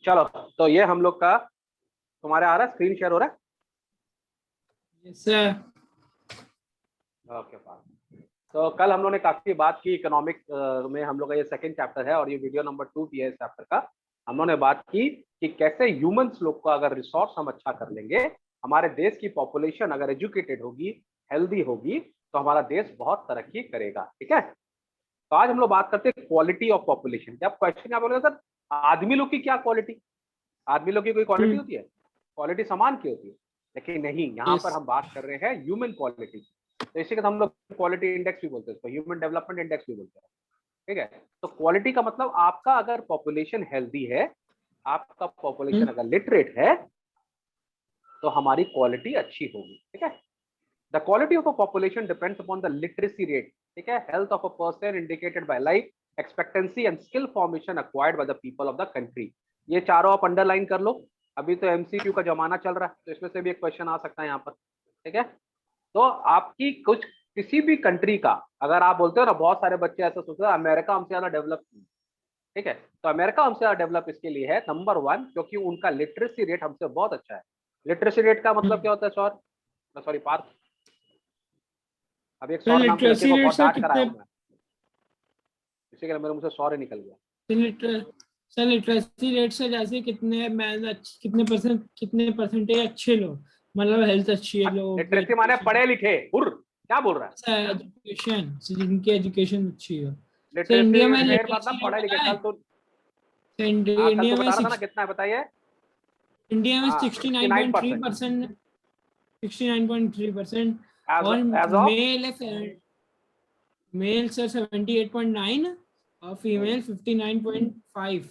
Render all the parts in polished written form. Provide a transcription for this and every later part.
चलो, तो ये हम लोग का तुम्हारे आ रहा है, स्क्रीन शेयर हो रहा है? Yes sir. Okay fine. तो कल हम लोग ने काफी बात की इकोनॉमिक में, हम लोग का ये सेकंड चैप्टर है और ये वीडियो नंबर 2 भी है इस चैप्टर का। हम लोगों ने बात की कि कैसे ह्यूमंस लोग को अगर रिसोर्स हम अच्छा कर लेंगे, हमारे देश की पॉपुलेशन अगर एजुकेटेड होगी, हेल्दी होगी, तो हमारा देश बहुत तरक्की करेगा। ठीक है, तो आज हम लोग बात करते हैं क्वालिटी ऑफ पॉपुलेशन। जब क्वेश्चन आप बोलोगे सर आदमी लोग की क्या क्वालिटी, आदमी लोग की कोई क्वालिटी होती है? क्वालिटी समान की होती है, लेकिन नहीं, यहाँ पर हम बात कर रहे हैं ह्यूमन क्वालिटी। तो इसी का हम लोग क्वालिटी इंडेक्स भी बोलते हैं, इसको ह्यूमन डेवलपमेंट इंडेक्स भी बोलते हैं। ठीक है, तो क्वालिटी का मतलब आपका अगर पॉपुलेशन हेल्दी है, आपका पॉपुलेशन अगर लिटरेट है, तो हमारी क्वालिटी अच्छी होगी। ठीक है, the quality of a population depends upon the literacy rate. ठीक है, health of a person indicated by life expectancy and skill formation acquired by the people of the country. ये चारों आप अंडरलाइन कर लो। अभी तो एमसीक्यू का जमाना चल रहा है, तो इसमें से भी एक क्वेश्चन आ सकता है यहाँ पर। ठीक है, तो आपकी कुछ किसी भी कंट्री का, अगर आप बोलते हो ना, बहुत सारे बच्चे ऐसा सोचते हैं अमेरिका हमसे ज्यादा डेवलप। ठीक है, तो अमेरिका हमसे ज्यादा डेवलप इसके लिए है नंबर 1, क्योंकि उनका लिटरेसी रेट हमसे बहुत अच्छा है। लिटरेसी रेट का मतलब क्या होता है सर? सॉरी पार्थ, अभी एक सौर नाम के लड़के को बहुत डांट कराया हूं मैं, इसी के लिए मेरे मुंह से सॉरी निकल गया। सर लिटरेसी रेट से जैसे कितने परसेंटेज अच्छे लोग, मतलब हेल्थ अच्छी है लोग, लिटरेसी माने पढ़े लिखे, क्या बोल रहा है? एजुकेशन, जिनकी एजुकेशन अच्छी है। सर लिटरेसी इंडिया में रेट लिटरेसी मतलब रेट पढ़े लिखे। पता है? कल तो कल इंडिया तो में बता रहा था ना, कितना है बताइए? इंडिया में 69%। 69.3% और एज ऑफ मेल सर 78.9 और फीमेल 59.5।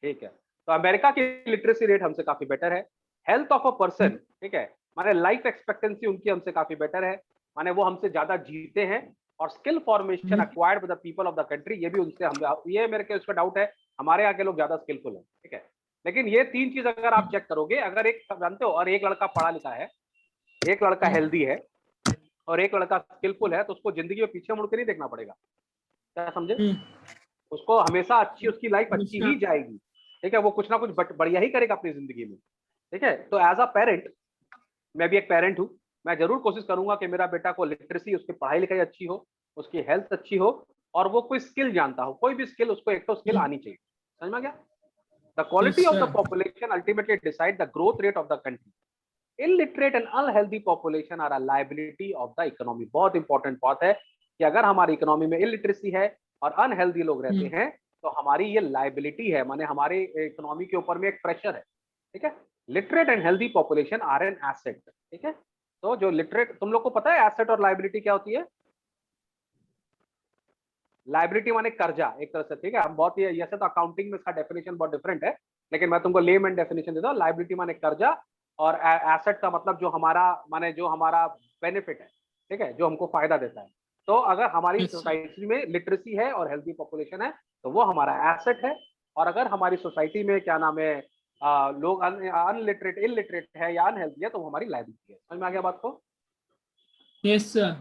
ठीक है, तो अमेरिका की लिटरेसी रेट हमसे काफी बेटर है। हेल्थ ऑफ अ पर्सन, ठीक है, माने लाइफ एक्सपेक्टेंसी उनकी हमसे काफी बेटर है, माने वो हमसे ज्यादा जीते हैं। और skill formation acquired by the people of the country, ये भी उनसे हम, ये मेरे को उसका डाउट है, हमारे यहाँ के लोग ज्यादा स्किलफुल हैं। ठीक है, लेकिन ये 3 चीज अगर आप चेक करोगे, अगर एक जानते हो, और एक लड़का पढ़ा लिखा है, एक लड़का हेल्दी है और एक लड़का स्किलफुल है, तो उसको जिंदगी में पीछे मुड़ के नहीं देखना पड़ेगा। क्या समझे? उसको हमेशा अच्छी, उसकी लाइफ अच्छी ही जाएगी। ठीक है, वो कुछ ना कुछ बढ़िया ही करेगा अपनी जिंदगी में। ठीक है, तो एज अ पेरेंट, मैं भी एक पेरेंट हूँ, मैं जरूर कोशिश करूंगा कि मेरा बेटा को लिटरेसी, उसकी पढ़ाई लिखाई अच्छी हो, उसकी हेल्थ अच्छी हो, और वो कोई स्किल जानता हो, कोई भी स्किल, उसको एक तो स्किल आनी चाहिए। समझ में गया? The quality of the population ultimately decide the growth rate of the country. Illiterate and unhealthy population are a liability of the economy. बहुत इंपॉर्टेंट बात है कि अगर हमारी इकोनॉमी में इलिटरेसी है और अनहेल्दी लोग रहते हैं, तो हमारी ये लायबिलिटी है, माने हमारे इकोनॉमी के ऊपर में एक प्रेशर है। ठीक है, literate and healthy population are an asset. ठीक है, तो जो लिटरेट, तुम लोग को पता है एसेट और लायबिलिटी क्या होती है? लायबिलिटी माने कर्जा एक तरह से। ठीक है, हम बहुत ही, ऐसे तो अकाउंटिंग में इसका डेफिनेशन बहुत डिफरेंट है, लेकिन मैं तुमको लेमैन डेफिनेशन देता हूँ। लायबिलिटी माने कर्जा, और एसेट का मतलब जो हमारा, माने जो हमारा बेनिफिट है। ठीक है, जो हमको फायदा देता है। तो अगर हमारी सोसाइटी में लिटरेसी है और हेल्दी पॉपुलेशन है, तो वो हमारा एसेट है। और अगर हमारी सोसाइटी में क्या नाम है, लोग अनलिटरेट, इलिटरेट है या अनहेल्दी है, तो वो हमारी लायबिलिटी है। समझ में आ गया बात को? Yes sir.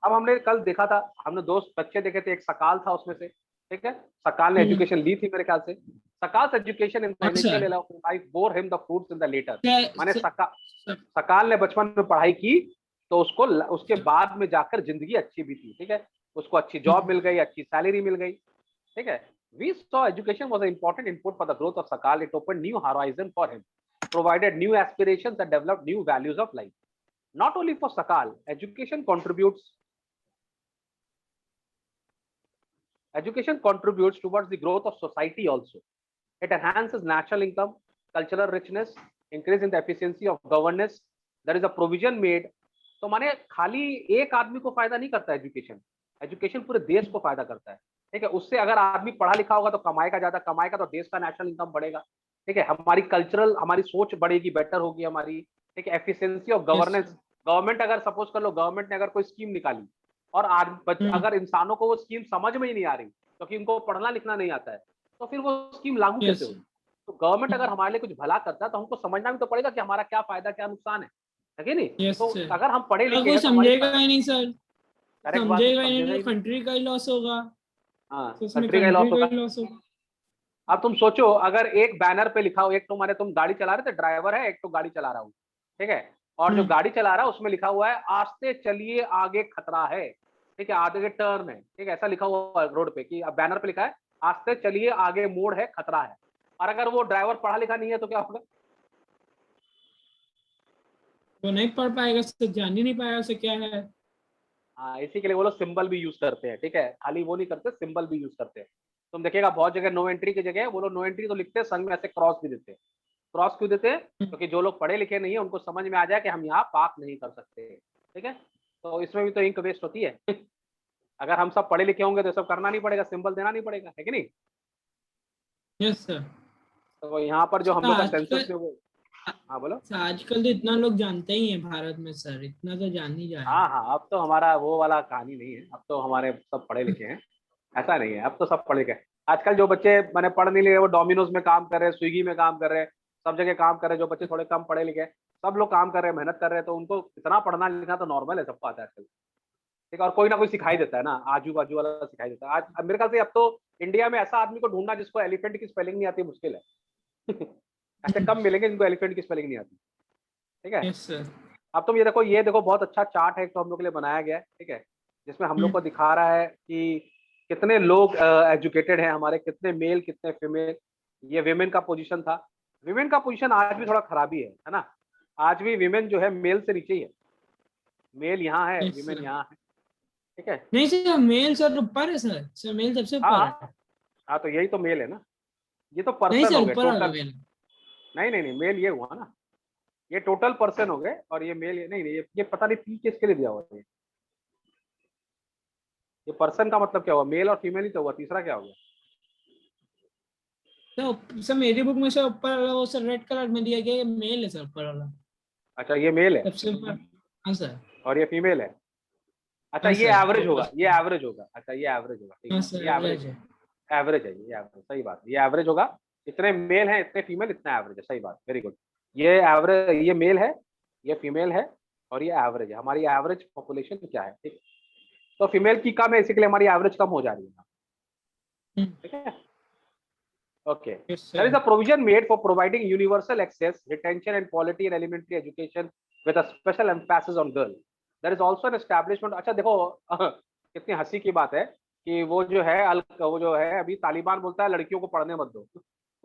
अब हमने कल देखा था, हमने दोस्त बच्चे देखे थे, एक सकाल था उसमें से। ठीक है, सकाल ने एजुकेशन ली थी मेरे ख्याल से। School education in the initial life bore him the fruits in the later. माने सकाल ने बचपन में पढ़ाई की, तो उसको उसके बाद में जाकर जिंदगी अच्छी भी थी। ठीक है, उसको अच्छी जॉब मिल गई, अच्छी सैलरी मिल गई। ठीक है, we saw education was an important input for the growth of Sakal. It opened new horizon for him, provided new aspirations and developed new values of life. Not only for Sakal, education contributes towards the growth of society also. It enhances national income, cultural richness, increase in the efficiency of governance. There is a provision made. तो माने खाली एक आदमी को फायदा नहीं करता education, education पूरे देश को फायदा करता है। ठीक है, उससे अगर आदमी पढ़ा लिखा होगा तो कमाएगा, ज्यादा कमाएगा तो देश का नेशनल इनकम बढ़ेगा। ठीक है, हमारी कल्चरल, हमारी सोच बढ़ेगी, बेटर होगी हमारी। ठीक है, एफिशिएंसी ऑफ गवर्नेंस। गवर्नमेंट अगर सपोज कर लो, गवर्नमेंट ने अगर कोई स्कीम निकाली और अगर इंसानों को वो स्कीम समझ में ही नहीं आ रही, क्योंकि उनको पढ़ना लिखना नहीं आता है, तो फिर वो स्कीम लागू कैसे होगी? तो गवर्नमेंट अगर हमारे लिए कुछ भला करता है, तो हमको समझना भी तो पड़ेगा कि हमारा क्या फायदा, क्या नुकसान है कि नहीं? तो अगर हम पढ़े लिखे हैं, तो समझेगा ही नहीं सर, समझेगा ही नहीं, कंट्री का ही लॉस होगा। हाँ, कंट्री का लॉस होगा। अब तुम सोचो, अगर एक बैनर पे लिखा हो, एक तुम्हारे तुम गाड़ी चला रहे थे, ड्राइवर है, एक तो गाड़ी चला रहा हूँ, ठीक है, और जो गाड़ी चला रहा है उसमें लिखा हुआ है आस्ते चलिए आगे खतरा है, ठीक है, आगे टर्न है, ठीक है, ऐसा लिखा हुआ है रोड पे, कि बैनर पे लिखा है आस्ते चलिए आगे मोड़ है खतरा है, और अगर वो ड्राइवर पढ़ा लिखा नहीं है तो क्या होगा? वो नहीं पढ़ पाएगा, उससे जान ही नहीं पाएगा उसे क्या है। हाँ, इसी के लिए वो लोग सिंबल भी यूज करते हैं, ठीक है, खाली वो नहीं करते, सिंबल भी यूज करते हैं। तुम देखिएगा बहुत जगह नो एंट्री की जगह वो लोग नो एंट्री तो लिखते हैं, संग में ऐसे क्रॉस भी देते हैं। क्रॉस क्यों देते हैं? क्योंकि जो लोग पढ़े लिखे नहीं है उनको समझ में आ जाए कि हम यहाँ पार्क नहीं कर सकते, ठीक है, तो इसमें भी तो इंक वेस्ट होती है। अगर हम सब पढ़े लिखे होंगे तो सब करना नहीं पड़ेगा, सिंबल देना नहीं पड़ेगा, है कि नहीं? Yes sir. तो यहाँ पर जो हम लोग का सेंसस आजकल जो हाँ बोलो। आजकल तो इतना लोग जानते ही हैं भारत में सर, इतना तो जान ही जाए। हाँ हाँ, अब तो हमारा वो वाला कहानी नहीं है, अब तो हमारे सब पढ़े लिखे हैं, ऐसा नहीं है, अब तो सब पढ़े लिखे हैं। आजकल जो बच्चे मैंने पढ़ नहीं लिए वो डोमिनोज में काम कर रहे हैं, स्विगी में काम कर रहे हैं, सब जगह काम कर रहे हैं, जो बच्चे थोड़े कम पढ़े लिखे हैं, सब लोग काम कर रहे हैं, मेहनत कर रहे हैं, तो उनको इतना पढ़ना लिखना तो नॉर्मल है, सबको आता है आजकल, ठीक है, और कोई ना कोई सिखाई देता है ना, आजू बाजू वाला सिखाई देता है। आज अब मेरे ख्याल से अब तो इंडिया में ऐसा आदमी को ढूंढना जिसको एलिफेंट की स्पेलिंग नहीं आती मुश्किल है। ऐसे कम मिलेंगे जिनको एलिफेंट की स्पेलिंग नहीं आती, ठीक है। Yes sir. अब तुम ये देखो बहुत अच्छा चार्ट है, तो हम लोग के लिए बनाया गया है, ठीक है, जिसमें हम लोग को दिखा रहा है कि कितने लोग एजुकेटेड हैं हमारे, कितने मेल कितने फीमेल। ये विमेन का पोजीशन था, विमेन का पोजीशन आज भी थोड़ा खराबी है ना, आज भी विमेन जो है मेल से नीचे ही है, मेल यहाँ है यस विमेन सर। यहाँ है, ठीक है। नहीं सर, मेल सर ऊपर है सर, सर मेल सबसे हाँ ऊपर है। हाँ हाँ, तो यही तो मेल है ना, ये तो नहीं पर्सन सर, हो गए ऊपर वाला टोटल। मेल। नहीं नहीं नहीं, मेल ये हुआ ना, ये टोटल पर्सन हो गए, और ये मेल नहीं नहीं, ये पता नहीं पी किसके लिए दिया हुआ है, ये पर्सन का मतलब क्या हुआ, मेल और फीमेल ही तो हुआ, तीसरा क्या हो गया? तो सर मेरी बुक में सर ऊपर वाला वो सर रेड कलर में दिया गया, ये मेल है सर ऊपर वाला, अच्छा ये मेल है सबसे ऊपर। हाँ सर। और ये फीमेल है, अच्छा हाँ ये सर एवरेज होगा, ये ऊपर। एवरेज होगा, अच्छा ये एवरेज होगा, ठीक हाँ है, सर ये एवरेज एवरेज है। है, एवरेज है, ये एवरेज, सही बात है, ये एवरेज होगा, इतने मेल हैं इतने फीमेल, इतना एवरेज है, सही बात, वेरी गुड। ये एवरेज, ये मेल है, ये फीमेल है, और ये एवरेज है, हमारी एवरेज पॉपुलेशन क्या है, ठीक। तो फीमेल की कम है, इसी के लिए हमारी एवरेज कम हो जा रही है, ठीक है, okay. Yes There is sir. a provision made for providing universal access, retention and quality in elementary education with a special emphasis on girl. There is also an establishment, अच्छा देखो कितनी हंसी की बात है कि वो जो है अभी तालिबान बोलता है लड़कियों को पढ़ने मत दो,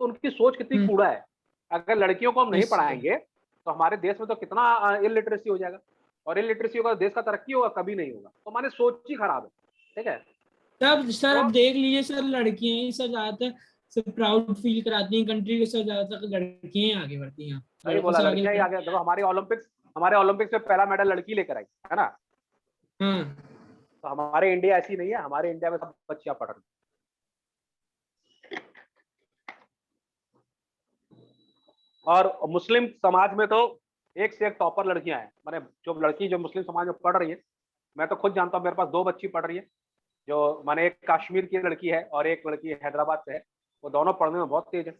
तो उनकी सोच कितनी कूड़ा है। अगर लड़कियों को हम नहीं यस सर। पढ़ाएंगे तो हमारे देश में तो कितना इलिटरेसी हो जाएगा, और इलिटरेसी होगा देश का तरक्की होगा कभी नहीं होगा, तो हमारी सोच ही खराब है, ठीक है। तब सर तो अब देख लीजिए सर, लड़कियां ही सर ज्यादातर सब प्राउड फील कराती हैं कंट्री के, सर ज्यादातर लड़कियां ही आगे बढ़ती हैं, सही लड़कों बोला, से आगे लड़कियां ही आगे, देखो हमारे ओलंपिक्स में पहला मेडल लड़की लेकर आई है ना, हाँ तो हमारे इंडिया ऐसी नहीं है, हमारे इंडिया में सब बच्चियां पढ़ रही। और मुस्लिम समाज में तो एक से एक टॉपर लड़कियां हैं, मैंने जो लड़की जो मुस्लिम समाज में पढ़ रही है, मैं तो खुद जानता हूँ, मेरे पास 2 बच्ची पढ़ रही है, जो माने एक कश्मीर की लड़की है और एक लड़की हैदराबाद से है, वो दोनों पढ़ने में बहुत तेज है।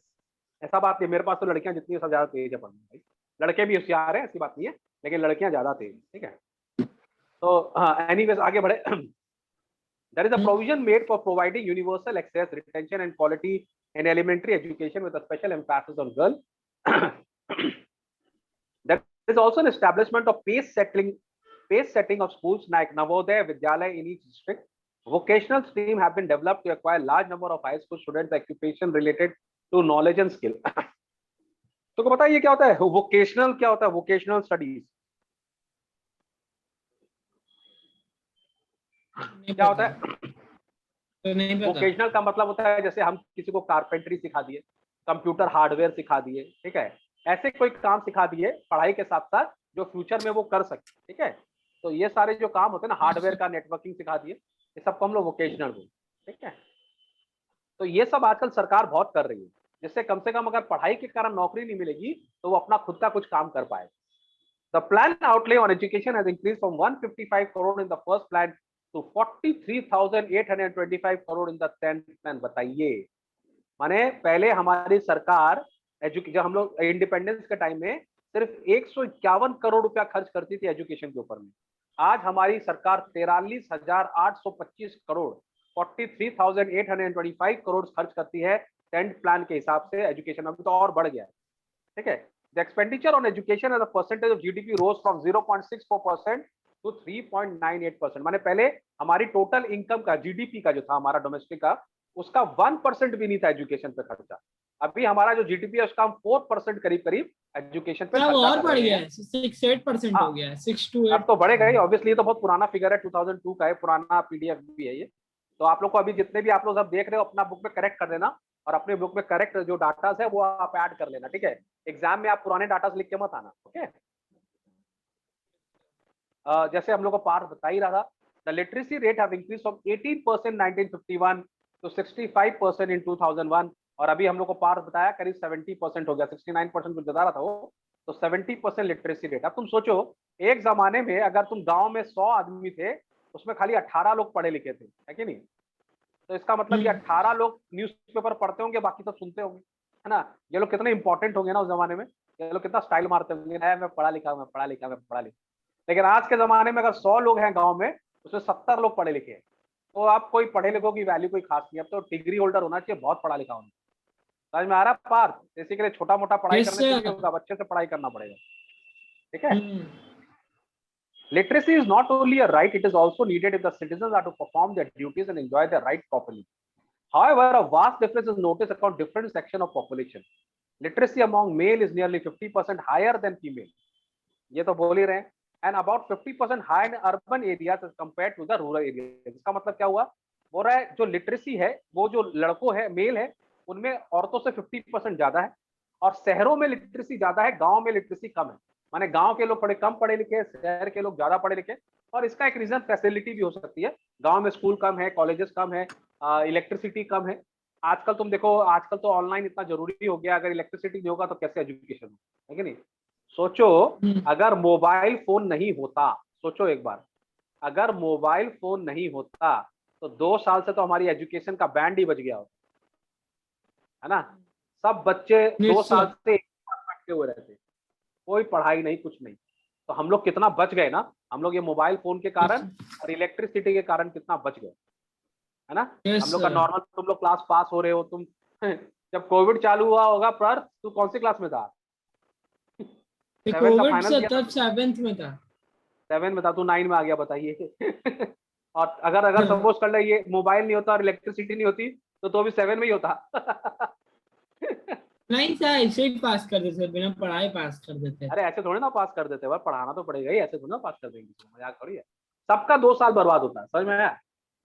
ऐसा बात नहीं, मेरे पास तो लड़कियां जितनी है सब ज्यादा तेज है पढ़ने में भाई, लड़के भी होशियार है, ऐसी बात नहीं है, लेकिन लड़कियां ज्यादा तेज है, ठीक है। तो हाँ, एनीवेज आगे बढ़े। There is a provision made for providing universal access, retention, and quality in elementary education with a special emphasis on girls. There is also an establishment of pace setting of schools like Navodaya Vidyalaya in each district. Vocational stream have been developed to acquire large number of high school students occupation related to knowledge and skill. तो बताइए क्या होता है vocational, क्या होता है vocational studies, क्या होता है? तो नहीं पता। वोकेशनल का मतलब होता है जैसे हम किसी को कारपेंटरी सिखा दिए, कंप्यूटर हार्डवेयर सिखा दिए, ठीक है, ऐसे कोई काम सिखा दिए पढ़ाई के साथ साथ जो फ्यूचर में वो कर सके, ठीक है। तो ये सारे जो काम होते हैं ना, हार्डवेयर का नेटवर्किंग सिखा दिए, ये सबको हम लोग वोकेशनल बोलते, ठीक है। तो ये सब आजकल सरकार बहुत कर रही है, जिससे कम से कम अगर पढ़ाई के कारण नौकरी नहीं मिलेगी तो वो अपना खुद का कुछ काम कर पाएगा। The planned outlay on education has increased from 155 crore in the first plan to 43,825 crore in the 10th plan। बताइए, माने पहले हमारी सरकार जब हम लोग इंडिपेंडेंस के टाइम में सिर्फ 151 करोड़ रुपया खर्च करती थी एजुकेशन के ऊपर में, आज हमारी सरकार 43,825 करोड़ 43,825 करोड़ खर्च करती है 10th प्लान के हिसाब से एजुकेशन अभी तो और बढ़ गया है, ठीक है। The expenditure on education as a percentage of GDP rose from 0.64% to 3.98%। माने पहले हमारी टोटल इनकम का, जीडीपी का जो था हमारा डोमेस्टिक का, उसका 1% भी नहीं था एजुकेशन पे खर्चा। अभी हमारा जो जीडीपी है उसका हम 4% करीब करीब एजुकेशन पे खर्चा और कर बढ़ रहे गया हैं। है, 6-8% हो गया है, 6 to 8। अब तो बढ़ेगा ही ऑब्वियसली, ये तो बहुत पुराना फिगर है, 2002 का है, पुराना पीडीएफ भी है ये। तो आप लोग को अभी जितने भी आप लोग सब देख रहे हो अपना बुक में करेक्ट कर देना, और अपने बुक में करेक्ट जो डाटा है वो आप ऐड कर लेना, ठीक है। एग्जाम में आप पुराने डाटा लिख के मत आना, ओके। जैसे हम लोग को पार्ट बता ही रहा था, the literacy rate have increase from 18% 1951 to 65% in 2001। और अभी हम लोग को पार्ट बताया करीब 70% हो गया, 69% कुछ बता रहा था वो, तो 70% लिटरेसी रेट। अब तुम सोचो, एक जमाने में अगर तुम गांव में 100 आदमी थे, उसमें खाली 18 लोग पढ़े लिखे थे, है कि नहीं? तो इसका मतलब कि 18 लोग न्यूज़पेपर पढ़ते होंगे, बाकी सब सुनते होंगे, है ना। ये लोग कितने इंपॉर्टेंट होंगे ना उस जमाने में, ये लोग कितना स्टाइल मारते होंगे, मैं पढ़ा लिखा, मैं पढ़ा लिखा, मैं पढ़ा लिखा। लेकिन आज के जमाने में अगर 100 लोग हैं गांव में, उसमें 70 लोग पढ़े लिखे हैं, तो आप कोई पढ़े लिखों की वैल्यू कोई खास नहीं है। अब तो डिग्री होल्डर होना चाहिए, बहुत पढ़ा लिखा होना। समझ में आ रहा है पार्थ? इसी के लिए छोटा मोटा पढ़ाई यस करने से नहीं सर। होगा, अच्छे से पढ़ाई करना पड़ेगा, ठीक है। Literacy is not only a right, it is also needed if the citizens are to perform their duties and enjoy their rights properly. However, a vast difference is noticed across different sections of population. Literacy among male is nearly 50% higher than female. ये तो बोल ही रहे हैं, and about 50% higher in urban areas as compared to the rural areas. इसका मतलब क्या हुआ? बोल रहा है जो लिटरेसी है वो जो लड़कों है, मेल है, उनमें औरतों से 50% ज्यादा है, और शहरों में लिटरेसी ज्यादा है, गांव में लिटरेसी कम है। माने गांव के लोग थोड़े कम पढ़े लिखे, शहर के लोग ज्यादा पढ़े लिखे। और इसका एक रीजन फैसिलिटी भी हो सकती है, गांव में स्कूल कम है, कॉलेजेस कम है, इलेक्ट्रिसिटी कम है। आजकल तुम देखो, आजकल तो ऑनलाइन इतना जरूरी हो गया, अगर इलेक्ट्रिसिटी नहीं होगा तो कैसे एजुकेशन है कि नहीं? सोचो, अगर मोबाइल फोन नहीं होता, सोचो एक बार, अगर मोबाइल फोन नहीं होता तो 2 साल से तो हमारी एजुकेशन का बैंड ही बज गया होता, है ना। सब बच्चे 2 साल से एक साथ बैठे हुए रहते, कोई पढ़ाई नहीं, कुछ नहीं। तो हम लोग कितना बच गए ना, हम लोग ये मोबाइल फोन के कारण और इलेक्ट्रिसिटी के कारण कितना बच गए, है ना। हम लोग का नॉर्मल, तुम लोग क्लास पास हो रहे हो, तुम जब कोविड चालू हुआ होगा, पर तू कौन सी क्लास में था? कोविड से तब 7th में था। 7 में था, तू 9 में आ गया, बताइए। और अगर सपोज कर ले ये मोबाइल नहीं होता और इलेक्ट्रिसिटी नहीं होती तो भी 7 में ही होता। नहीं था, ऐसे ही पास कर देते, बिना पढ़ाई पास कर देते। अरे ऐसे थोड़ी ना पास कर देते, भाई पढ़ाना तो पड़ेगा ही, ऐसे थोड़ी ना पास कर देंगे, मजाक थोड़ी है। सबका 2 साल बर्बाद होता है, समझ में आया?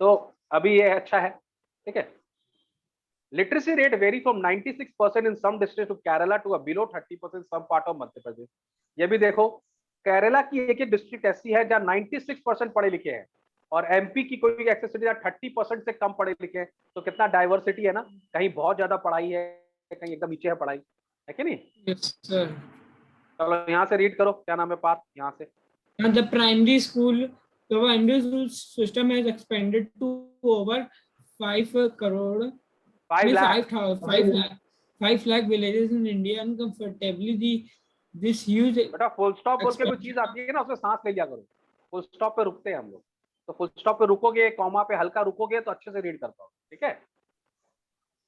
तो अभी ये अच्छा है, ठीक है। Literacy rate vary from 96% in some district to Kerala to below 30% some part of Madhya Pradesh. ये भी देखो, केरला की एक एक डिस्ट्रिक्ट ऐसी है जहाँ 96% पढ़े लिखे हैं, और एमपी की कोई एक्सेसिटी 30% से कम पढ़े लिखे हैं। तो कितना डाइवर्सिटी है ना, कहीं बहुत ज्यादा पढ़ाई है, कहीं एकदम नीचे है पढ़ाई, है कि नहीं? Yes sir. चलो यहाँ से रीड करो, क्या नाम है पार्थ, यहाँ से। The primary school, the primary school system has expanded to over 5 crore, 5 lakh 5 lakh villages in India, and comfortably this huge बेटा फुल स्टॉप बोल के कोई चीज आती है ना, उसमें सांस ले लिया करो। फुल स्टॉप पे रुकते हैं हम लोग, तो फुल स्टॉप पे रुकोगे, कॉमा पे हल्का रुकोगे तो अच्छे से रीड कर पाओ, ठीक है।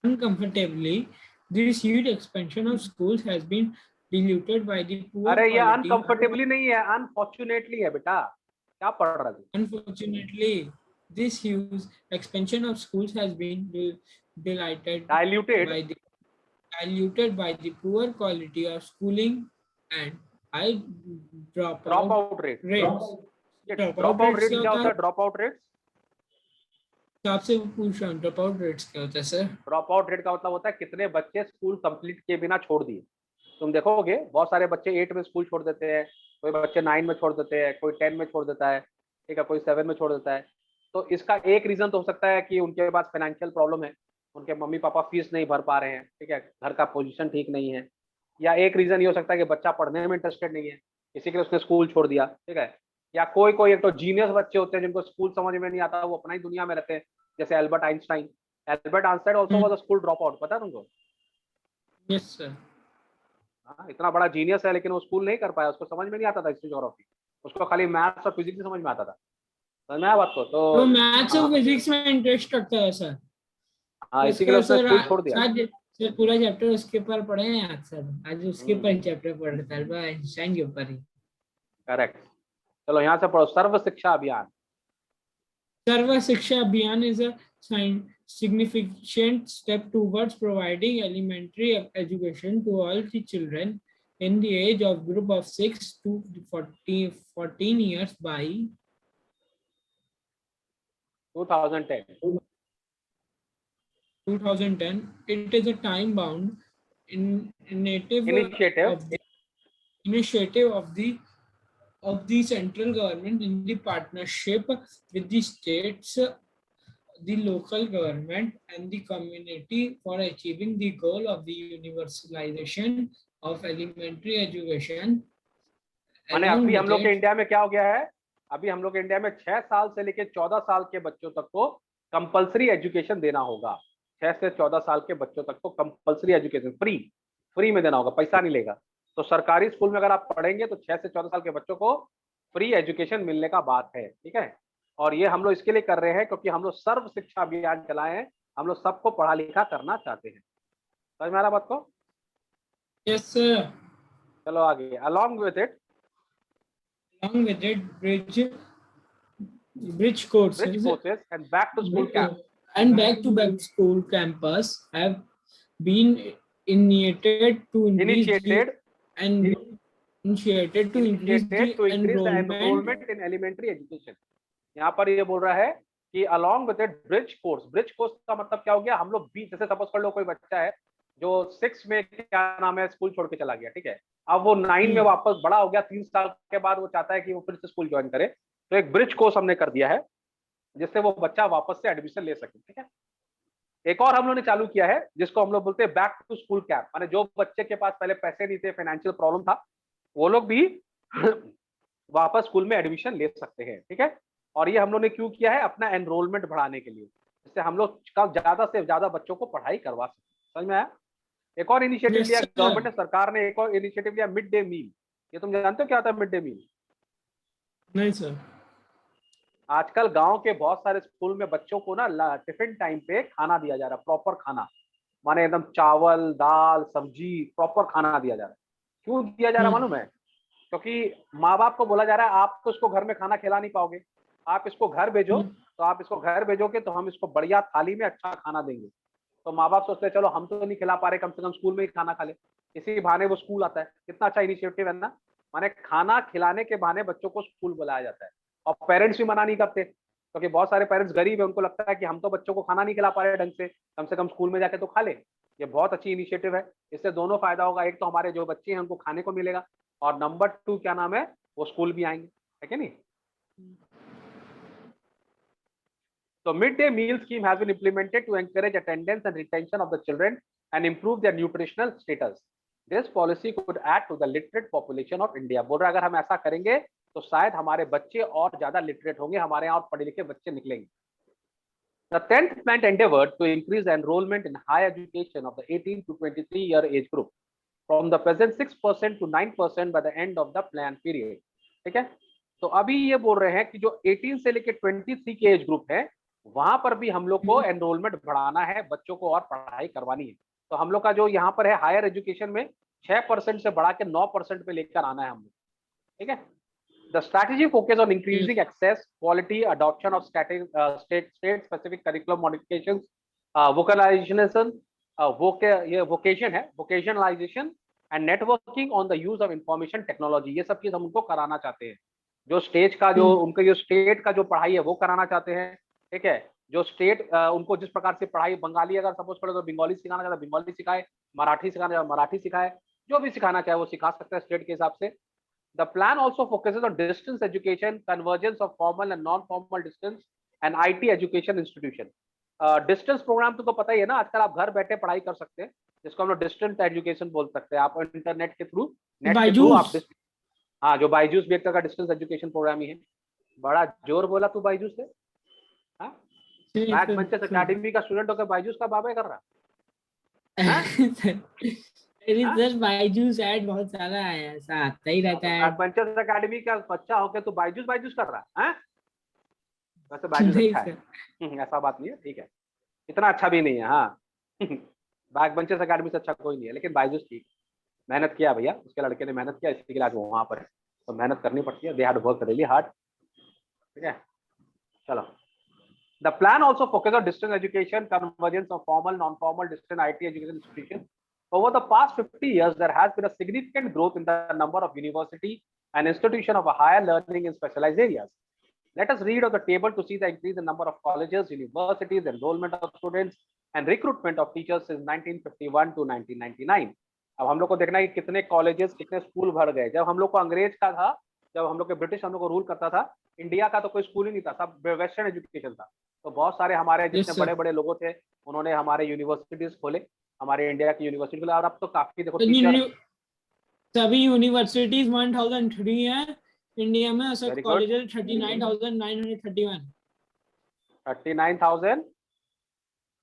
uncomfortably this huge expansion of schools has been diluted by the poor अरे ये quality. अनकंफर्टेबली नहीं है, अनफॉर्चुनेटली है बेटा, क्या पढ़ रहा है? Unfortunately, this huge expansion of schools has been diluted by the poor quality of schooling and high dropout rates. Dropout rates क्या होता है? Dropout rates आपसे पूछ रहा हूँ, dropout rates क्या होता है सर? Dropout rate का मतलब होता है कितने बच्चे स्कूल कंप्लीट किए बिना छोड़ दिए। तुम देखोगे बहुत सारे बच्चे 8 में स्कूल छोड़ देते हैं, कोई बच्चे 9 में छोड़ देते हैं, कोई 10 में छोड़ देता है, ठीक है, कोई 7 में छोड़ देता है। तो इसका एक रीजन तो हो सकता है कि उनके पास फाइनेंशियल प्रॉब्लम है, उनके मम्मी पापा फीस नहीं भर पा रहे हैं, ठीक है, घर का पोजीशन ठीक नहीं है। या एक रीजन ये हो सकता है कि बच्चा पढ़ने में इंटरेस्टेड नहीं है, इसी के लिए उसने स्कूल छोड़ दिया, ठीक है। या कोई कोई एक तो जीनियस बच्चे होते हैं जिनको स्कूल समझ में नहीं आता, वो अपना ही दुनिया में रहते हैं, जैसे Albert Einstein also was a school drop out, पता है तुमको? Yes sir. हाँ, इतना बड़ा जीनियस है लेकिन वो स्कूल नहीं कर पाया, उसको समझ में नहीं आता था हिस्ट्री ज्योग्राफी, उसको खाली मैथ्स और फिजिक्स समझ में आता था। समझ में आया बात को? तो मैथ्स और फिजिक्स में इंटरेस्ट रखता है सर। हाँ, इसी के लिए उसने स्कूल छोड़ दिया। सर पूरा चैप्टर उसके ऊपर पढ़े हैं आज सर, आज उसके ऊपर ही चैप्टर पढ़ रहे थे, अल्बर्ट आइंस्टाइन के ऊपर ही। करेक्ट। चलो यहाँ से पढ़ो, सर्व शिक्षा अभियान। सर्व शिक्षा अभियान is a significant step towards providing elementary education to all the children in the age of group of 6 to 14 years by 2010। 2010. It is a time-bound initiative initiative of the central government in the partnership with the states, the local government, and the community for achieving the goal of the universalization of elementary education. माने Along अभी हम with लोग के it, India में क्या हो गया है, अभी हम लोग के इंडिया में 6 साल से लेकर 14 साल के बच्चों तक को कंपलसरी एजुकेशन देना होगा। 6 से 14 साल के बच्चों तक को कंपलसरी एजुकेशन फ्री में देना होगा, पैसा नहीं लेगा। तो सरकारी स्कूल में अगर आप पढ़ेंगे तो 6 से 14 साल के बच्चों को फ्री एजुकेशन मिलने का बात है, ठीक है। और ये हम लोग इसके लिए कर रहे हैं क्योंकि हम लोग सर्व शिक्षा अभियान चलाए हैं, हम लोग सबको पढ़ा लिखा करना चाहते हैं। समझ में आ रहा बात को? yes sir. चलो आगे। along with it bridge courses and back to school camp and back to back school campus have been initiated to increase the enrollment in elementary education। यहाँ पर ये बोल रहा है कि along with it bridge course का मतलब क्या हो गया, हम लोग बीच, जैसे सपोज कर लो कोई बच्चा है जो 6 में क्या नाम है स्कूल छोड़ के चला गया, ठीक है, अब वो 9 में वापस बड़ा हो गया, 3 साल के बाद वो चाहता है कि वो फिर से स्कूल ज्वाइन करे, तो एक ब्रिज कोर्स हमने कर दिया है जिससे वो बच्चा वापस से एडमिशन ले सके, ठीक है। एक और हम लोग ने चालू किया है जिसको हम लोग बोलते हैं बैक टू स्कूल कैंप, माने जो बच्चे के पास पहले पैसे नहीं थे, फाइनेंशियल प्रॉब्लम था, वो लोग भी वापस स्कूल में एडमिशन ले सकते हैं, ठीक है। और ये हम लोग ने क्यों किया है, अपना एनरोलमेंट बढ़ाने के लिए, जिससे हम लोग ज्यादा से ज्यादा बच्चों को पढ़ाई करवा सकें। समझ में आया? एक और इनिशिएटिव लिया गवर्नमेंट ने, सरकार ने एक और इनिशिएटिव लिया, मिड डे मील। ये तुम जानते हो क्या होता है मिड डे मील? नहीं सर। आजकल गांव के बहुत सारे स्कूल में बच्चों को ना टिफिन टाइम पे खाना दिया जा रहा है, प्रॉपर खाना, माने एकदम चावल दाल सब्जी प्रॉपर खाना दिया जा रहा है। क्यों दिया जा रहा है मालूम है? क्योंकि माँ बाप को बोला जा रहा है आप तो इसको घर में खाना खिला नहीं पाओगे, आप इसको घर भेजो, तो आप इसको घर भेजोगे तो हम इसको बढ़िया थाली में अच्छा खाना देंगे। तो माँ बाप सोचते हैं चलो हम तो नहीं खिला पा रहे, कम से कम स्कूल में ही खाना खा ले, इसी बहाने वो स्कूल आता है। कितना अच्छा इनिशिएटिव है ना, माने खाना खिलाने के बहाने बच्चों को स्कूल बुलाया जाता है। और पेरेंट्स भी मना नहीं करते, क्योंकि बहुत सारे पेरेंट्स गरीब है, उनको लगता है कि हम तो बच्चों को खाना नहीं खिला पा रहे ढंग से कम स्कूल में जाके तो खा ले। ये बहुत अच्छी इनिशिएटिव है, इससे दोनों फायदा होगा, एक तो हमारे जो बच्चे हैं उनको खाने को मिलेगा, और नंबर 2 क्या नाम है, वो स्कूल भी आएंगे, है कि नहीं? So midday meal scheme has been implemented to encourage attendance and retention of the children and improve their nutritional status. This policy could add to the literate population of India। बोल रहा है अगर हम ऐसा करेंगे तो शायद हमारे बच्चे और ज्यादा लिटरेट होंगे, हमारे यहाँ और पढ़े लिखे बच्चे निकलेंगे। The 10th plan endeavored to increase enrollment in higher education of the 18 to 23-year age group from the present 6% to 9% by the end of the plan period। ठीक है, तो अभी ये बोल रहे हैं कि जो 18 से लेकर 23 के एज ग्रुप है वहां पर भी हम लोग को एनरोलमेंट बढ़ाना है, बच्चों को और पढ़ाई करवानी है। तो हम लोग का जो यहाँ पर है हायर एजुकेशन में 6% से बढ़ा के 9% पे लेकर आना है हम लोग, ठीक है। The strategy focus on increasing access, quality, adoption of state-specific curriculum modifications, vocalization, vocation है, vocationalization and networking on the use of information technology। ये सब चीज हम उनको कराना चाहते हैं। जो स्टेज का जो उनका जो स्टेट का जो पढ़ाई है वो कराना चाहते हैं, ठीक है। जो स्टेट उनको जिस प्रकार से पढ़ाई, बंगाली अगर सपोज करो तो बंगाली सिखाना चाहता है बंगाली सिखाए, मराठी सिखाना चाहता है मराठी सिखाए, जो भी सिखाना चाहे वो सिखा सकता है स्टेट के हिसाब से। The plan also focuses on distance education, convergence of formal and non-formal distance, and IT education institution। Distance programme तुमको पता ही है ना, आजकल आप घर बैठे पढ़ाई कर सकते हैं, जिसको हम लोग डिस्टेंस एजुकेशन बोल सकते हैं। आप इंटरनेट के थ्रू आप हाँ, जो बायजूस भी एक तरह का डिस्टेंस एजुकेशन प्रोग्राम ही है। बड़ा जोर बोला तू बायजूस से, हाँ? मैथ मंचेस एकेडमी का स्टूडेंट होकर बायजूस का बाबा कर रहा है। सर बायजूस ऐड बहुत सारा आया, ऐसा आता ही रहता है। पंचेस एकेडमी का बच्चा होकर तो बायजूस कर रहा है? वैसे बायजूस अच्छा है, ऐसा बात नहीं है, ठीक है, इतना अच्छा भी नहीं है, हाँ। बैक बेंचर्स अकेडमी से अच्छा कोई नहीं है, लेकिन बायजूस ठीक, मेहनत किया भैया, उसके लड़के ने मेहनत किया, इसके लिए आज वो वहाँ पर है, तो मेहनत करनी पड़ती है, they had work really hard. ठीक है, चलो। The plan also focuses on distance education, convergence of formal, non-formal, distance IT education institutions. Over the past 50 years, there has been a significant growth in the number of university and institution of a higher learning in specialized areas. Let us read of the table to see the increase in number of colleges, universities, enrollment of students, and recruitment of teachers since 1951 to 1999. अब हम लोग को देखना है कि कितने colleges, कितने school भर गए। जब हम लोग को अंग्रेज का था, जब हम लोग के ब्रिटिश हम लोग को रूल करता था, इंडिया का तो कोई स्कूल ही नहीं था, सब वेस्टर्न एजुकेशन था। तो बहुत सारे हमारे Yes, जितने sir. बड़े बड़े लोगों थे, उन्होंने हमारे यूनिवर्सिटीज खोले, हमारे इंडिया की यूनिवर्सिटी खोले, और अब तो काफी देखो तो टीचर। सभी यूनिवर्सिटीज 1003 है इंडिया में, और सब वेरी गुड, कॉलेजेस 39,931। 39,000।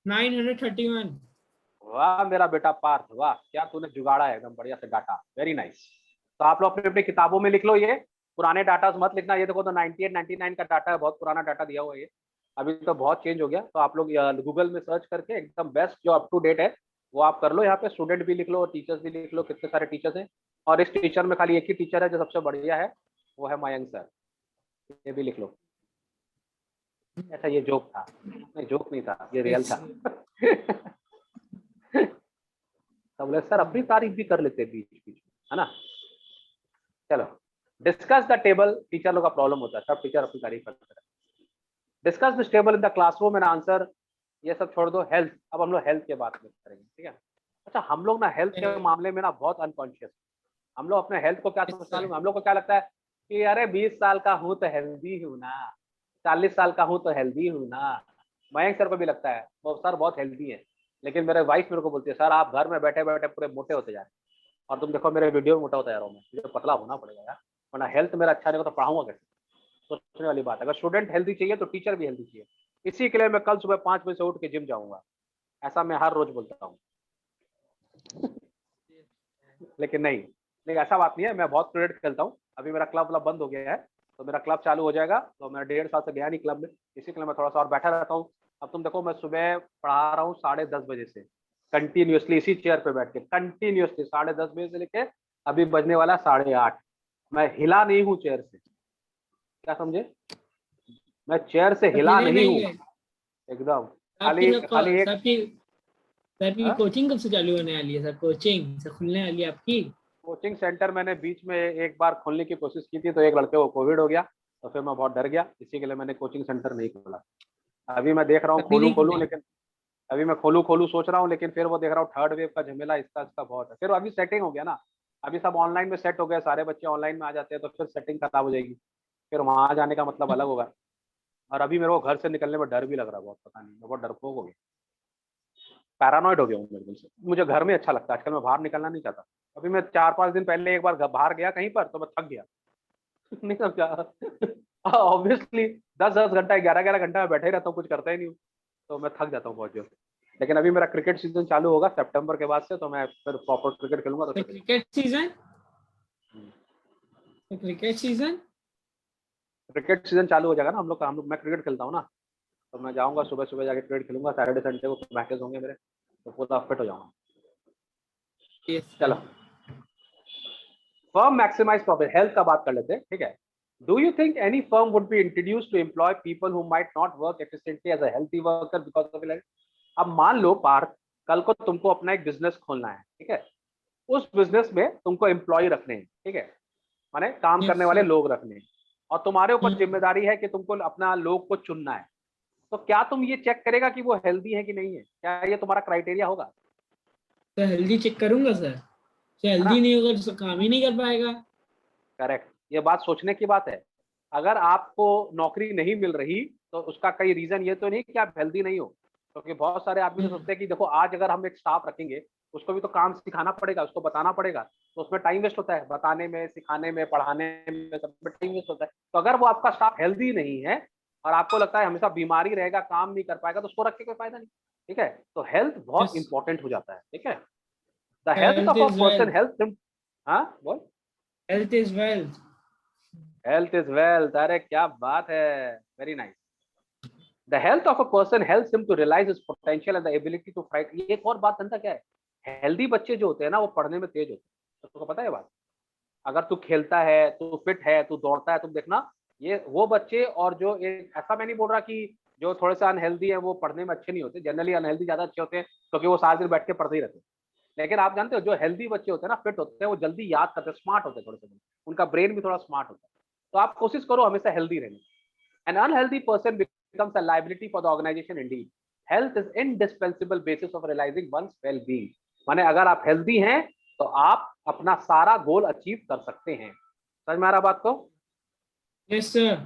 931। वाह मेरा बेटा पार्थ, वाह क्या तूने जुगाड़ा है, एकदम बढ़िया से डाटा, वेरी नाइस। तो आप लोग अपनी अपनी किताबों में लिख लो, ये पुराने डाटा मत लिखना। ये देखो तो 98 99 का डाटा है, बहुत पुराना डाटा दिया हुआ है ये, अभी तो बहुत चेंज हो गया। तो आप लोग गूगल में सर्च करके एकदम बेस्ट जो अप टू डेट है वो आप कर लो। यहाँ पे स्टूडेंट भी लिख लो और टीचर्स भी लिख लो, कितने सारे टीचर्स हैं। और इस टीचर में खाली एक ही टीचर है जो सबसे बढ़िया है, वो है मयंक सर, ये भी लिख लो। अच्छा ये जोक था, नहीं जोक नहीं था, ये रियल था। तो बोले सर अपनी तारीफ भी कर लेते बीच बीच में, है ना। चलो, डिस्कस द टेबल। टीचर लोग का प्रॉब्लम होता है, सब टीचर अपनी तारीफ करते हैं। Discuss this table in the classroom and answer. ये सब छोड़ दो, हेल्थ। अब हम लोग हेल्थ के बात में करेंगे, ठीक है। अच्छा हम लोग ना हेल्थ के मामले में ना बहुत अनकॉन्शियस। हम लोग अपने हेल्थ को क्या समझते हैं, हम लोग को क्या लगता है कि अरे 20 साल का हूँ तो हेल्दी हूँ ना, 40 साल का हूँ तो हेल्दी हूँ ना। मयंक सर को भी लगता है वो सर बहुत हेल्दी है, लेकिन मेरे वाइफ मेरे को बोलती है सर आप घर में बैठे बैठे पूरे मोटे होते जा रहे हैं, और तुम देखो मेरे वीडियो में मोटा होता जा रहा हूँ मैं, मुझे पतला होना पड़ेगा यार, वरना हेल्थ मेरा अच्छा नहीं होगा तो पढ़ाऊंगा कैसे। सोचने वाली बात है, अगर स्टूडेंट हेल्दी चाहिए तो टीचर भी हेल्दी चाहिए। इसी के लिए मैं कल सुबह 5 बजे से उठ के जिम जाऊंगा, ऐसा मैं हर रोज बोलता हूँ। लेकिन नहीं, नहीं ऐसा बात नहीं है, मैं बहुत क्रिकेट खेलता हूँ। अभी मेरा क्लब बंद हो गया है, तो मेरा क्लब चालू हो जाएगा, तो मैं 1.5 साल से गया नहीं क्लब में, इसी के लिए मैं थोड़ा सा और बैठा रहता हूँ। अब तुम देखो मैं सुबह पढ़ा रहा हूँ 10:30 बजे से कंटिन्यूसली इसी चेयर पे बैठ के, कंटिन्यूसली 10:30 बजे से लेके अभी बजने वाला 8:30। मैं हिला नहीं हूँ चेयर से, क्या समझे, मैं चेयर से हिला अकेले नहीं नहीं हूँ है एकदम। आपकी। खाली एक सर की हाँ? कोचिंग कब से चालू होने वाली है? सर कोचिंग से खुलने वाली है आपकी? कोचिंग सेंटर मैंने बीच में एक बार खोलने की कोशिश की थी, तो एक लड़के को कोविड हो गया, तो फिर मैं बहुत डर गया, इसी के लिए मैंने कोचिंग सेंटर नहीं खोला। अभी मैं देख रहा हूँ कभी खोलूँ नहीं खोलूँ, खुली? लेकिन अभी मैं खोलूँ सोच रहा हूँ, लेकिन फिर वो देख रहा हूँ थर्ड वेव का झमेला इसका बहुत है। फिर अभी सेटिंग हो गया ना, अभी सब ऑनलाइन में सेट हो गया, सारे बच्चे ऑनलाइन में आ जाते हैं, तो फिर सेटिंग खराब हो जाएगी, फिर वहाँ जाने का मतलब अलग होगा। और अभी मेरे को घर से निकलने में डर भी लग रहा है बहुत, पता नहीं मैं बहुत डरपोक हो गया, पैरानॉइड हो गया हूँ बिल्कुल से। मुझे घर में अच्छा लगता है आजकल, मैं बाहर निकलना नहीं चाहता। अभी मैं 4-5 दिन पहले एक बार बाहर गया कहीं पर, तो मैं थक गया। नहीं समझा, ऑब्वियसली 10-10 घंटा 11-11 घंटा मैं बैठे ही रहता हूँ, कुछ करता ही नहीं हूँ, तो मैं थक जाता हूँ बहुत जोर। लेकिन अभी मेरा क्रिकेट सीजन चालू होगा सितंबर के बाद से, तो मैं फिर प्रॉपर क्रिकेट खेलूंगा। तो cricket season? Cricket season cricket season चालू हो जाएगा ना हम लोग मैं क्रिकेट खेलता हूँ ना, तो मैं जाऊंगा सुबह सुबह जाके क्रिकेट खेलूंगा। सैटरडे संडे को मैचेस होंगे मेरे, तो पूरा फिट हो जाऊंगा। चलो, फर्म मैक्सिमाइज प्रॉफिट, हेल्थ का बात कर लेते हैं, ठीक है। Do you think any firm would be introduce to employ people who might not work efficiently as a healthy worker because of life? अब मान लो पार्थ, कल को तुमको अपना एक बिजनेस खोलना है, ठीक है। उस बिजनेस में तुमको एम्प्लॉय रखने हैं, ठीक है, माने काम करने वाले लोग रखने हैं, और तुम्हारे ऊपर जिम्मेदारी है कि तुमको अपना लोग को चुनना है। तो क्या तुम ये चेक करेगा कि वो हेल्दी है कि नहीं है? क्या ये तुम्हारा क्राइटेरिया होगा? तो हेल्दी चेक करूंगा सर, है ना, हेल्दी नहीं होगा तो काम ही नहीं कर पाएगा। करेक्ट, ये बात सोचने की बात है। अगर आपको नौकरी नहीं मिल रही तो उसका कई रीजन ये तो नहीं कि आप हेल्दी नहीं हो, क्योंकि बहुत सारे आदमी तो सोचते हैं कि देखो आज अगर हम एक स्टाफ रखेंगे, उसको भी तो काम सिखाना पड़ेगा, उसको बताना पड़ेगा, तो उसमें टाइम वेस्ट होता है, बताने में, सिखाने में, पढ़ाने में, सब में टाइम वेस्ट होता है। तो अगर वो आपका स्टाफ हेल्दी नहीं है और आपको लगता है हमेशा बीमारी रहेगा, काम नहीं कर पाएगा, तो उसको रख के कोई फायदा नहीं। ठीक है, तो हेल्थ बहुत इंपॉर्टेंट हो जाता है, ठीक है। The health health of a is person, wealth. Health, हाँ बोल। Health is wealth. Health is wealth, अरे क्या बात है, very nice. The health of a person helps him to realise his potential and the ability to fight. ये एक और बात धंधा क्या है, हेल्दी बच्चे जो होते हैं ना वो पढ़ने में तेज होते हैं, तुमको पता है बात। अगर तू खेलता है, तू फिट है, तू दौड़ता है, तुम देखना ये वो बच्चे, और जो एक ऐसा मैं नहीं बोल रहा कि जो थोड़े से अनहेल्दी है वो पढ़ने में अच्छे नहीं होते, जनरली अनहेल्दी ज्यादा अच्छे होते हैं क्योंकि वो सारा दिन बैठ के पढ़ते ही रहते हैं। लेकिन आप जानते हो जो हेल्दी बच्चे होते हैं ना, फिट होते हैं, वो जल्दी याद करते हैं, स्मार्ट होते हैं थोड़े से, उनका ब्रेन भी थोड़ा स्मार्ट होता है। तो आप कोशिश करो हमेशा हेल्दी रहने। N unhealthy person becomes a liability for the organization indeed. Health is indispensable basis of realizing one's well-being. माने अगर आप हेल्दी हैं तो आप अपना सारा गोल अचीव कर सकते हैं। समझ में आ रहा बात को? Yes, sir.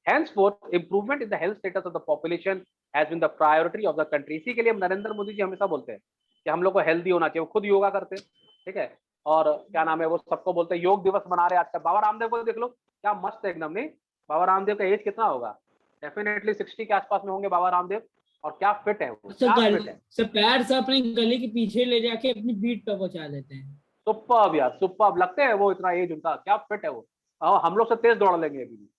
Henceforth, improvement in the health status of the population has been the priority of the country. इसी के लिए नरेंद्र मोदी जी हमेशा बोलते हैं कि हम लोग को हेल्दी होना चाहिए। वो खुद योगा करते हैं, ठीक है, और क्या नाम है, वो सबको बोलते हैं योग दिवस मना रहे हैं आजकल। बाबा रामदेव को देख लो, क्या मस्त है एकदम। नहीं, बाबा रामदेव का एज कितना होगा, डेफिनेटली 60 के आसपास में होंगे बाबा रामदेव, और क्या फिट है वो, क्या फिट है। पैर से अपने गले के पीछे ले जाके अपनी पीठ पे पहुंचा देते हैं। सुपर्ब यार, सुपर्ब लगते हैं वो, इतना एज उनका, क्या फिट है वो। हम लोग से तेज दौड़ लेंगे अभी भी।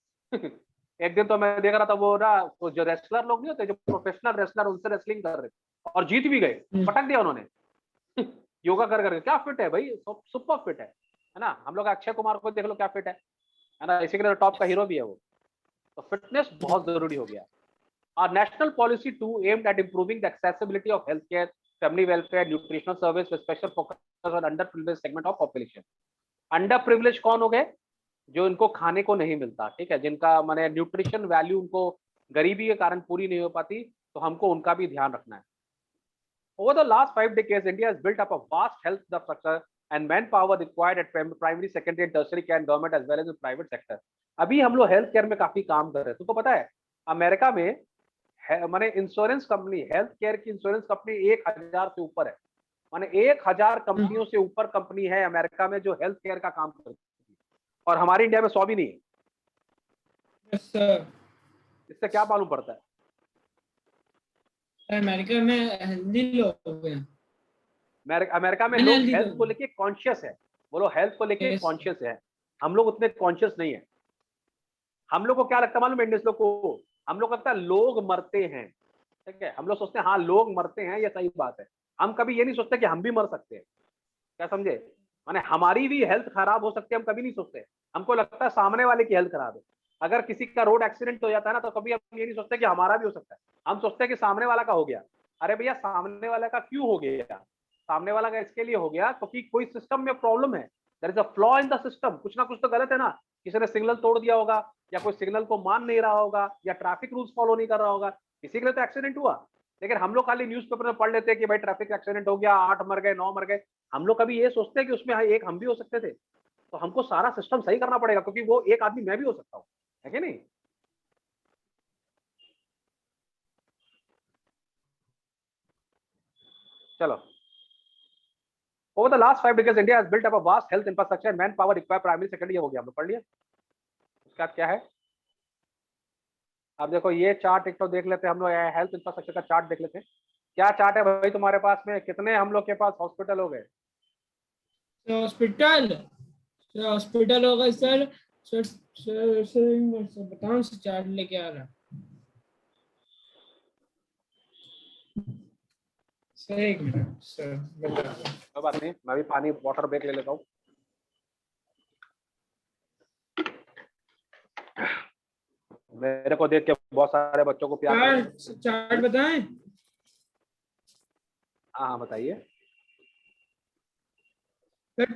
एक दिन तो मैं देख रहा था वो ना, वो जो रेसलर लोग नहीं होते, जो प्रोफेशनल रेसलर, उनसे रेसलिंग कर रहे थे और जीत भी गए, पटक दिया उन्होंने। योगा कर करके, क्या फिट है भाई, सुपर फिट है ना। हम लोग अक्षय कुमार को देख लो, क्या फिट है ना, इसी के लिए टॉप का हीरो भी है वो। तो फिटनेस बहुत जरूरी हो गया। और national policy to aimed at improving the accessibility of health care, family welfare, nutritional service with special focus on under privilege segment of population. Under privilege कौन हो गए, जो इनको खाने को नहीं मिलता, ठीक है, जिनका माने न्यूट्रिशन वैल्यू उनको गरीबी के कारण पूरी नहीं हो पाती, तो हमको उनका भी ध्यान रखना है। Over the last 5 decades, India has built up a vast health infrastructure and manpower required at primary, secondary and tertiary care and government as well as the private sector. अभी हम लोग हेल्थ केयर में काफी काम कर रहे हैं। तुमको पता है अमेरिका में माने इंश्योरेंस कंपनी, हेल्थ केयर की इंश्योरेंस कंपनी 1000 से ऊपर है। माने 1000 कंपनियों से ऊपर कंपनी है अमेरिका में जो हेल्थ केयर का काम करती है, और हमारे इंडिया में 100 भी नहीं है। Yes, sir. इससे क्या मालूम पड़ता है, अमेरिका में हेल्दी लोग हैं। अमेरिका में लोग हेल्थ को लेके कॉन्शियस है, वो लोग हेल्थ को लेके कॉन्शियस है। हम लोग उतने कॉन्शियस नहीं है। हम लोग को क्या लगता है मालूम है इंडियंस लोग को, हम लोग लगता है लोग मरते हैं, ठीक है, हम लोग सोचते हैं हाँ लोग मरते हैं, ये सही बात है। हम कभी ये नहीं सोचते कि हम भी मर सकते हैं, क्या समझे, माने हमारी भी हेल्थ खराब हो सकती है, हम कभी नहीं सोचते। हमको लगता है सामने वाले की हेल्थ खराब है। अगर किसी का रोड एक्सीडेंट हो जाता है ना, तो कभी हम ये नहीं सोचते कि हमारा भी हो सकता है, हम सोचते हैं कि सामने वाला का हो गया। अरे भैया सामने वाला का क्यों हो गया, सामने वाला का इसके लिए हो गया क्योंकि कोई सिस्टम में प्रॉब्लम है, there is a flaw in the system, कुछ ना कुछ तो गलत है ना। किसी ने सिग्नल तोड़ दिया होगा, या कोई सिग्नल को मान नहीं रहा होगा, या ट्रैफिक रूल्स फॉलो नहीं कर रहा होगा, इसी के लिए तो एक्सीडेंट हुआ। लेकिन हम लोग खाली न्यूज़पेपर में पढ़ लेते हैं कि भाई ट्रैफिक एक्सीडेंट हो गया, 8 मर गए, 9 मर गए। हम लोग कभी ये सोचते हैं कि उसमें एक हम भी हो सकते थे। तो हमको सारा सिस्टम सही करना पड़ेगा, क्योंकि वो एक आदमी मैं भी हो सकता हूँ, है कि नहीं। चलो, over the last 5 decades India has built up a vast health infrastructure and manpower required primary secondary, ये हो गया, हम लोग पढ़ लिया। उसका क्या है, अब देखो ये चार्ट एक तो देख लेते हैं हम लोग, हेल्थ इंफ्रास्ट्रक्चर का चार्ट देख लेते हैं। क्या चार्ट है भाई तुम्हारे पास में, कितने हम लोग के पास हॉस्पिटल हो गए। हॉस्पिटल होगा सर। सर बताओ, चार्ट लेके आ रहा सर, एक मिनट सर बता। कोई बात नहीं, मैं भी पानी वाटर ब्रेक ले लेता हूँ। मेरे को देख के बहुत सारे बच्चों को प्यास। चार्ट बताएं। हाँ बताइए सर।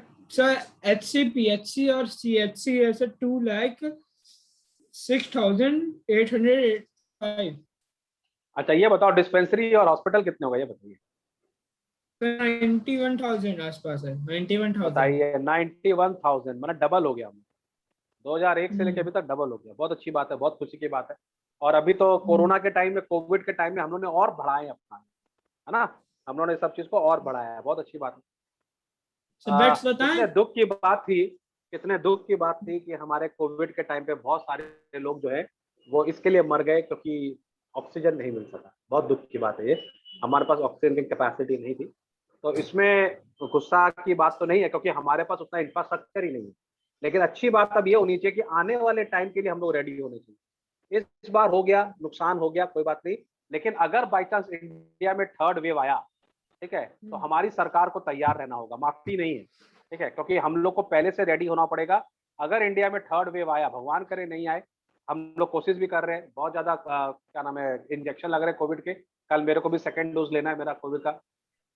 HC, PHC और CHC ऐसे 2,06,805। अच्छा ये बताओ डिस्पेंसरी और हॉस्पिटल कितने हो गए, ये बताइए। 91,000 आसपास है। 91,000 बताइए। 91,000 मतलब डबल हो गया, 2001 से लेके अभी तक डबल हो गया। बहुत अच्छी बात है, बहुत खुशी की बात है। और अभी तो कोरोना के टाइम में, कोविड के टाइम में हम लोगों ने और बढ़ाए अपना, है ना, हम लोगों ने सब चीज को और बढ़ाया है, बहुत अच्छी बात है। कितने दुख की बात थी, कितने दुख की बात थी कि हमारे कोविड के टाइम पे बहुत सारे लोग जो है वो इसके लिए मर गए क्योंकि ऑक्सीजन नहीं मिल सका। बहुत दुख की बात है ये, हमारे पास ऑक्सीजन की कैपेसिटी नहीं थी। तो इसमें गुस्सा की बात तो नहीं है, क्योंकि हमारे पास उतना इंफ्रास्ट्रक्चर ही नहीं है। लेकिन अच्छी बात अब ये होनी चाहिए कि आने वाले टाइम के लिए हम लोग रेडी होने चाहिए। इस बार हो गया, नुकसान हो गया, कोई बात नहीं, लेकिन अगर बाई चांस इंडिया में थर्ड वेव आया, ठीक है, तो हमारी सरकार को तैयार रहना होगा, माफी नहीं है, ठीक है, क्योंकि हम लोग को पहले से रेडी होना पड़ेगा। अगर इंडिया में थर्ड वेव आया, भगवान करे नहीं आए, हम लोग कोशिश भी कर रहे हैं, बहुत ज्यादा क्या नाम है, इंजेक्शन लग रहे हैं कोविड के, कल मेरे को भी सेकेंड डोज लेना है मेरा कोविड का,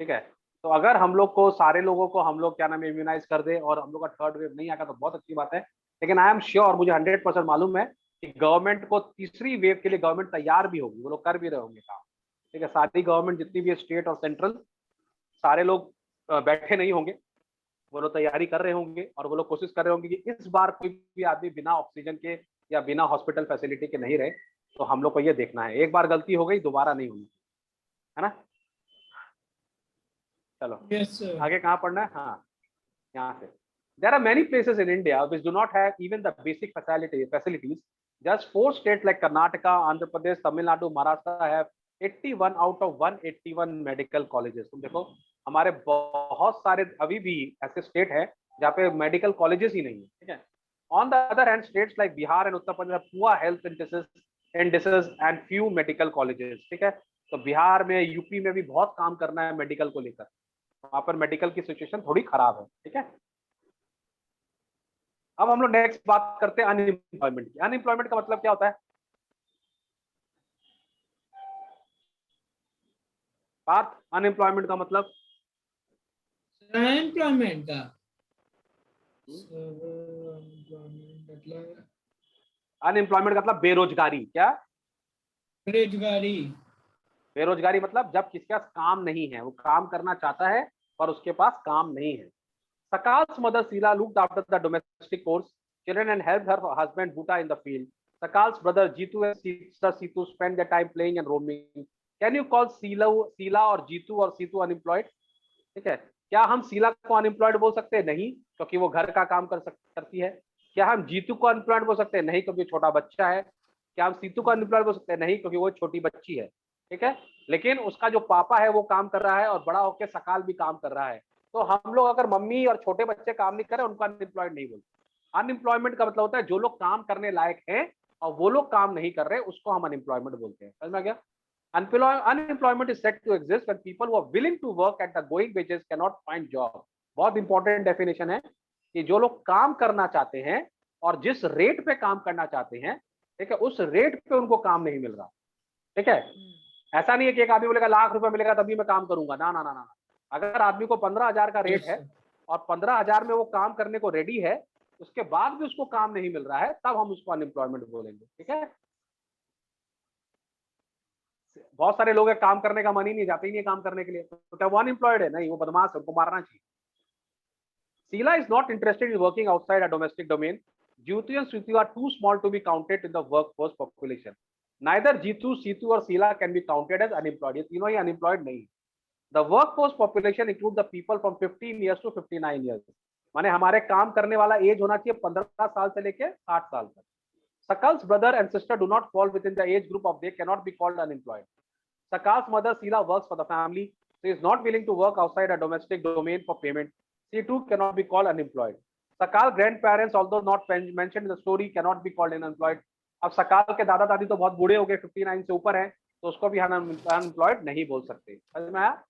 ठीक है। तो अगर हम लोग को, सारे लोगों को हम लोग क्या नाम है इम्यूनाइज कर दे और हम लोग का थर्ड वेव नहीं आएगा तो बहुत अच्छी बात है। लेकिन आई एम श्योर, मुझे 100% मालूम है कि गवर्नमेंट को तीसरी वेव के लिए गवर्नमेंट तैयार भी होगी, वो लोग कर भी रहे होंगे काम, ठीक है। सारी गवर्नमेंट जितनी भी है, स्टेट और सेंट्रल, सारे लोग बैठे नहीं होंगे, वो लोग तैयारी कर रहे होंगे और वो लोग कोशिश कर रहे होंगे कि इस बार कोई भी आदमी बिना ऑक्सीजन के या बिना हॉस्पिटल फैसिलिटी के नहीं रहे। तो हम लोग को ये देखना है, एक बार गलती हो गई दोबारा नहीं होनी, है ना। चलो Yes, sir. आगे कहाँ पढ़ना है, हाँ यहाँ से। There are many places in India which do not have even the basic facilities. Just 4 states like Karnataka, Andhra Pradesh, Tamil Nadu, Maharashtra have 81 out of 181 medical colleges. तुम देखो, हमारे बहुत सारे अभी भी ऐसे स्टेट हैं जहाँ पे मेडिकल कॉलेजेस ही नहीं है, ठीक है। On the other hand, states like Bihar and Uttar Pradesh have poor health indices and few medical colleges, ठीक है। तो बिहार में, यूपी में भी बहुत काम करना है मेडिकल को लेकर, वहां पर मेडिकल की सिचुएशन थोड़ी खराब है, ठीक है। अब हम लोग नेक्स्ट बात करते हैं अनएम्प्लॉयमेंट की। अनएम्प्लॉयमेंट का मतलब क्या होता है पार्थ? अनएम्प्लॉयमेंट का मतलब अनएम्प्लॉयमेंट का मतलब, अनएम्प्लॉयमेंट का मतलब बेरोजगारी। क्या? बेरोजगारी। बेरोजगारी मतलब जब किसी के पास काम नहीं है, वो काम करना चाहता है पर उसके पास काम नहीं है। Sakal's mother Sheila looked after the domestic children and helped her husband Bhuta in the field. Sakal's brother Jitu and sister Situ spent their time playing and roaming. Can you call Sheila और जीतू और Situ unemployed? ठीक है, क्या हम शीला को unemployed बोल सकते हैं? नहीं, क्योंकि वो घर का काम करती है। क्या हम जीतू को अनएम्प्लॉयड बोल सकते हैं? नहीं, क्योंकि छोटा बच्चा है। क्या हम सीतू को अनएम्प्लॉयड बोल सकते हैं? नहीं, क्योंकि वो छोटी बच्ची है, ठीक है। लेकिन उसका जो पापा है वो काम कर रहा है और बड़ा होकर सकाल भी काम कर रहा है। तो हम लोग अगर मम्मी और छोटे बच्चे काम नहीं करें उनको अनएम्प्लॉयड नहीं बोलते। अनएम्प्लॉयमेंट का मतलब होता है जो लोग काम करने लायक हैं और वो लोग काम नहीं कर रहे, उसको हम अनएम्प्लॉयमेंट बोलते हैं। समझ में आ गया? Unemployment is said to exist when people who are willing to work at the going wages cannot find job. बहुत इंपॉर्टेंट डेफिनेशन है कि जो लोग काम करना चाहते हैं और जिस रेट पे काम करना चाहते हैं, ठीक है, उस रेट पे उनको काम नहीं मिल रहा, ठीक है। ऐसा नहीं है कि एक आदमी बोलेगा लाख रुपए मिलेगा तभी मैं काम करूंगा, ना ना ना ना। अगर आदमी को 15,000 का रेट है और 15,000 में वो काम करने को रेडी है, उसके बाद भी उसको काम नहीं मिल रहा है, तब हम उसको अनएम्प्लॉयमेंट बोलेंगे, ठीक है। बहुत सारे लोग हैं काम करने का मन ही नहीं, जाते ही नहीं काम करने के लिए, तो क्या वो अनएम्प्लॉयड है? नहीं, वो बदमाश है, उनको मारना चाहिए। Sheila is not interested in working outside a domestic domain. Jitu and Situ are too small to be counted in the workforce population. Neither Jitu, Situ or Sheila can be counted as unemployed. ये तीनों ही unemployed नहीं। The workforce population includes the people from 15 years to 59 years. माने हमारे काम करने वाला as होना चाहिए 15 साल से लेके 60 साल तक। Sakal's brother and sister do not fall within the age group of they cannot be called unemployed. Sakal's mother Sheila works for the family. She is not willing to work outside a domestic domain for payment. She too cannot be called unemployed. Sakal's grandparents, although not mentioned in the story, cannot be called unemployed. अब सकाल के दादा दादी तो बहुत बूढ़े हो गए, 59 से ऊपर हैं, तो उसको भी हम अनएम्प्लॉयड नहीं बोल सकते। समझ में आया?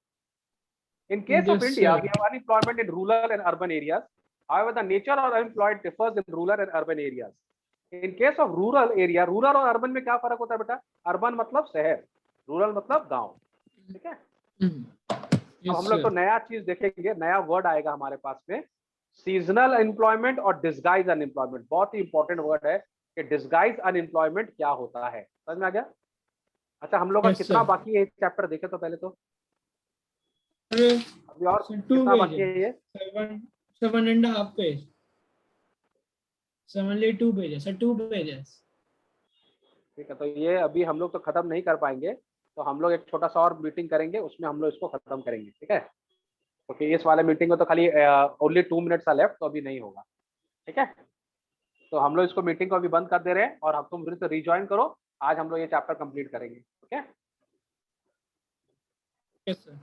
In case of India, we have unemployment in rural and urban areas. However, the nature of unemployed differs in rural and urban areas. In case of rural area, rural और urban में क्या फर्क होता है बेटा? अर्बन मतलब शहर, rural मतलब गांव, ठीक है। अब हम लोग तो नया चीज देखेंगे, नया वर्ड आएगा हमारे पास में, सीजनल अनएम्प्लॉयमेंट और डिस्गाइज अनएम्प्लॉयमेंट। बहुत ही इंपॉर्टेंट वर्ड है कि डिस्गाइज अनएम्प्लॉयमेंट क्या होता है। समझ में आ गया? अच्छा, हम लोग का कितना बाकी है चैप्टर देखे तो पहले तो अभी और कितना बाकी है? ये 7.5 पेज, 2 pages, 2 pages। ठीक है, तो ये अभी हम लोग तो खत्म नहीं कर पाएंगे, तो हम लोग एक छोटा सा और मीटिंग करेंगे, उसमें हम लोग इसको खत्म करेंगे, ठीक है। क्योंकि इस वाले मीटिंग में तो खाली ओनली 2 मिनट्स लेफ्ट, तो अभी नहीं होगा, ठीक है। तो हम लोग इसको मीटिंग को अभी बंद कर दे रहे हैं और अब तुम फिर से रिज्वाइन करो। आज हम लोग ये चैप्टर कंप्लीट करेंगे, ओके। Yes sir.